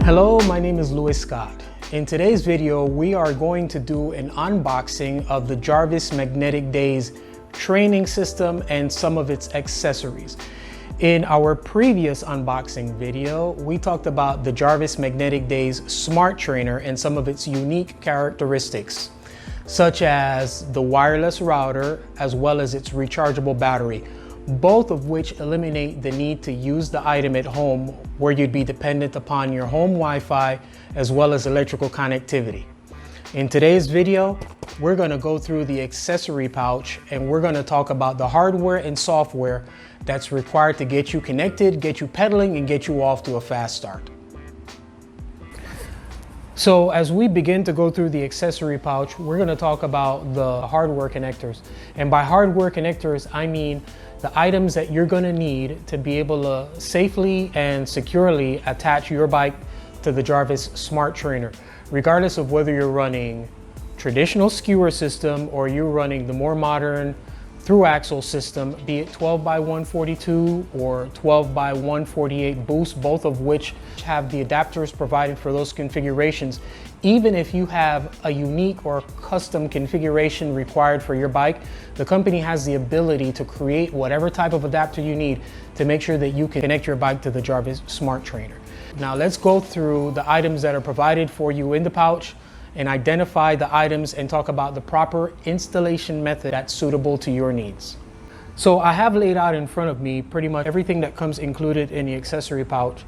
Hello, my name is Louis Scott. In today's video, we are going to do an unboxing of the Jarvis Magnetic Days training system and some of its accessories. In our previous unboxing video, we talked about the Jarvis Magnetic Days Smart Trainer and some of its unique characteristics, such as the wireless router as well as its rechargeable battery, both of which eliminate the need to use the item at home where you'd be dependent upon your home Wi-Fi as well as electrical connectivity. In today's video, we're going to go through the accessory pouch and we're going to talk about the hardware and software that's required to get you connected, get you pedaling, and get you off to a fast start. So as we begin to go through the accessory pouch, we're going to talk about the hardware connectors. And by hardware connectors, I mean the items that you're going to need to be able to safely and securely attach your bike to the Jarvis Smart Trainer, regardless of whether you're running traditional skewer system or you're running the more modern through axle system, be it 12 by 142 or 12 by 148 boost, both of which have the adapters provided for those configurations. Even if you have a unique or custom configuration required for your bike, the company has the ability to create whatever type of adapter you need to make sure that you can connect your bike to the Jarvis Smart Trainer. Now let's go through the items that are provided for you in the pouch and identify the items and talk about the proper installation method that's suitable to your needs. So I have laid out in front of me pretty much everything that comes included in the accessory pouch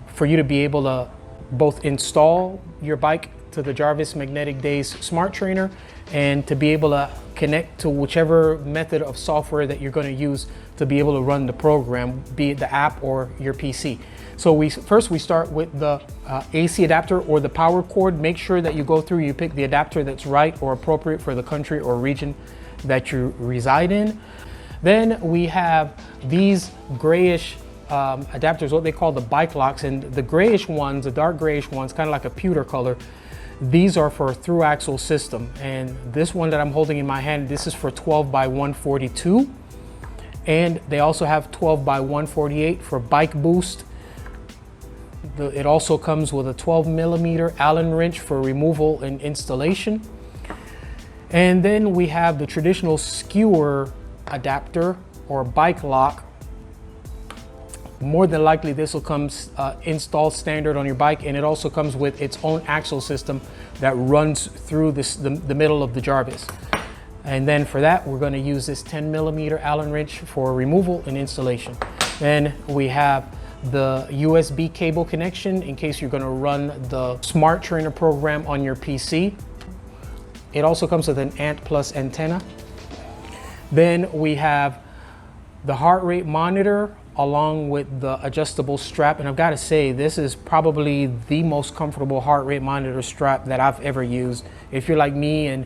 for you to be able to both install your bike to the Jarvis Magnetic Days Smart Trainer and to be able to connect to whichever method of software that you're going to use to be able to run the program, be it the app or your PC. So first we start with the AC adapter or the power cord. Make sure that you go through, you pick the adapter that's right or appropriate for the country or region that you reside in. Then we have these grayish adapters, what they call the bike locks, and the grayish ones, the dark grayish ones, kind of like a pewter color. These are for through axle system, and this one that I'm holding in my hand, this is for 12 by 142, and they also have 12 by 148 for bike boost. It also comes with a 12mm Allen wrench for removal and installation. And then we have the traditional skewer adapter or bike lock. More than likely this will come installed standard on your bike, and it also comes with its own axle system that runs through the middle of the Jarvis. And then for that we're going to use this 10mm Allen wrench for removal and installation. Then we have the USB cable connection in case you're going to run the Smart Trainer program on your PC. It also comes with an Ant Plus antenna. Then we have the heart rate monitor along with the adjustable strap, and I've got to say this is probably the most comfortable heart rate monitor strap that I've ever used. If you're like me and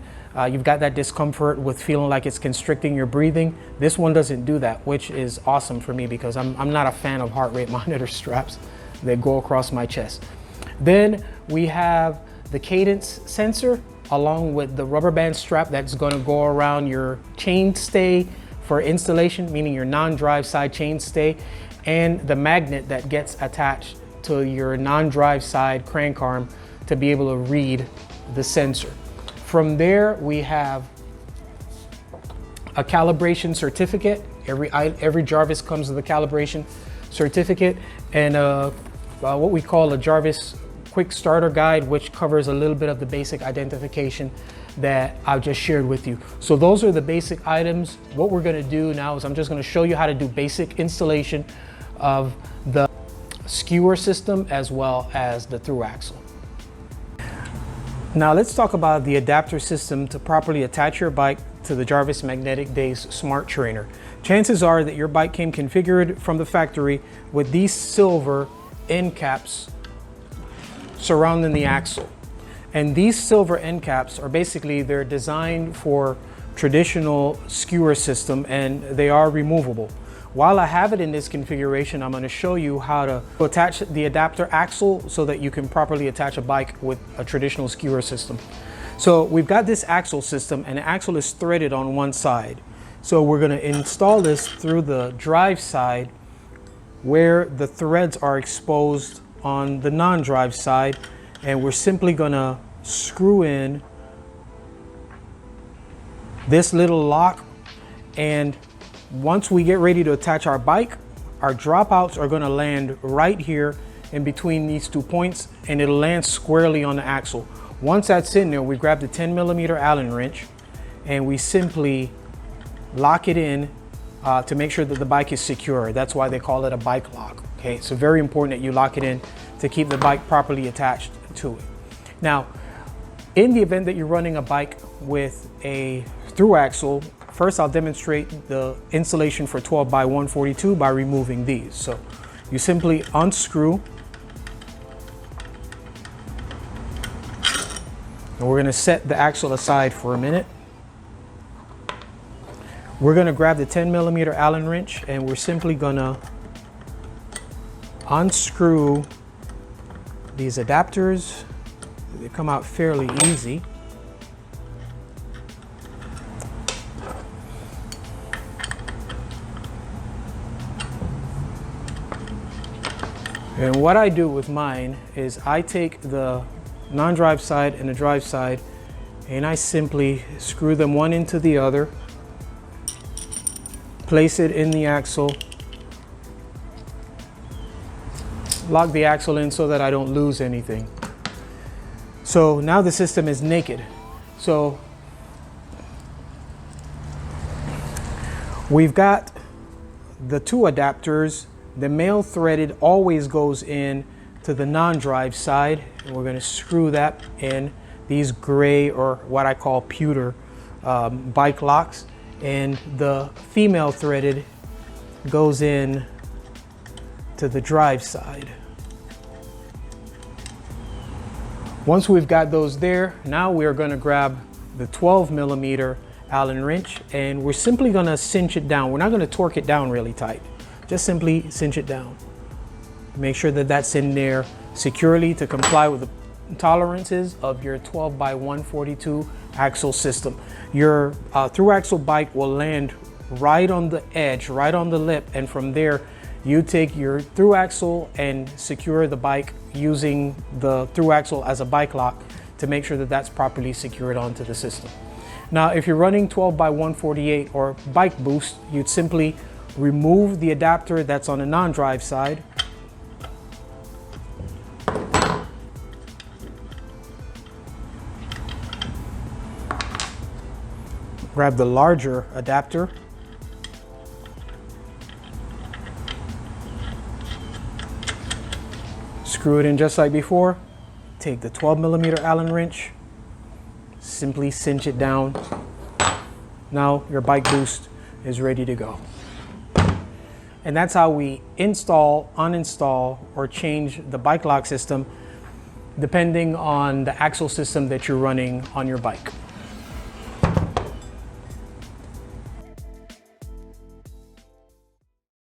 you've got that discomfort with feeling like it's constricting your breathing, this one doesn't do that, which is awesome for me because I'm not a fan of heart rate monitor straps that go across my chest. Then we have the cadence sensor along with the rubber band strap that's going to go around your chainstay for installation, meaning your non-drive side chainstay, and the magnet that gets attached to your non-drive side crank arm to be able to read the sensor. From there, we have a calibration certificate. Every Jarvis comes with a calibration certificate and what we call a Jarvis quick starter guide, which covers a little bit of the basic identification that I've just shared with you. So those are the basic items. What we're going to do now is I'm just going to show you how to do basic installation of the skewer system as well as the through axle. Now let's talk about the adapter system to properly attach your bike to the Jarvis Magnetic Days Smart Trainer. Chances are that your bike came configured from the factory with these silver end caps surrounding the axle. And these silver end caps are they're designed for traditional skewer system and they are removable. While I have it in this configuration, I'm going to show you how to attach the adapter axle so that you can properly attach a bike with a traditional skewer system. So we've got this axle system and the axle is threaded on one side. So we're going to install this through the drive side where the threads are exposed on the non-drive side, and we're simply gonna screw in this little lock. And once we get ready to attach our bike, our dropouts are gonna land right here in between these 2 points, and it'll land squarely on the axle. Once that's in there, we grab the 10mm Allen wrench and we simply lock it in to make sure that the bike is secure. That's why they call it a bike lock. Okay, so very important that you lock it in to keep the bike properly attached to it. Now, in the event that you're running a bike with a through axle, first I'll demonstrate the installation for 12x142 by removing these. So you simply unscrew, and we're gonna set the axle aside for a minute. We're gonna grab the 10mm Allen wrench and we're simply gonna unscrew these adapters. They come out fairly easy. And what I do with mine is I take the non-drive side and the drive side and I simply screw them one into the other, place it in the axle, lock the axle in so that I don't lose anything. So now the system is naked. So we've got the 2 adapters. The male threaded always goes in to the non-drive side, and we're going to screw that in. These gray, or what I call pewter, bike locks, and the female threaded goes in to the drive side. Once we've got those there, now we're going to grab the 12mm Allen wrench and we're simply going to cinch it down. We're not going to torque it down really tight, just simply cinch it down. Make sure that that's in there securely to comply with the tolerances of your 12x142 axle system. Your through axle bike will land right on the edge, right on the lip, and from there you take your through axle and secure the bike using the through axle as a bike lock to make sure that that's properly secured onto the system. Now, if you're running 12x148 or bike boost, you'd simply remove the adapter that's on the non-drive side. Grab the larger adapter. Screw it in just like before. Take the 12mm Allen wrench. Simply cinch it down. Now your bike boost is ready to go. And that's how we install, uninstall, or change the bike lock system depending on the axle system that you're running on your bike.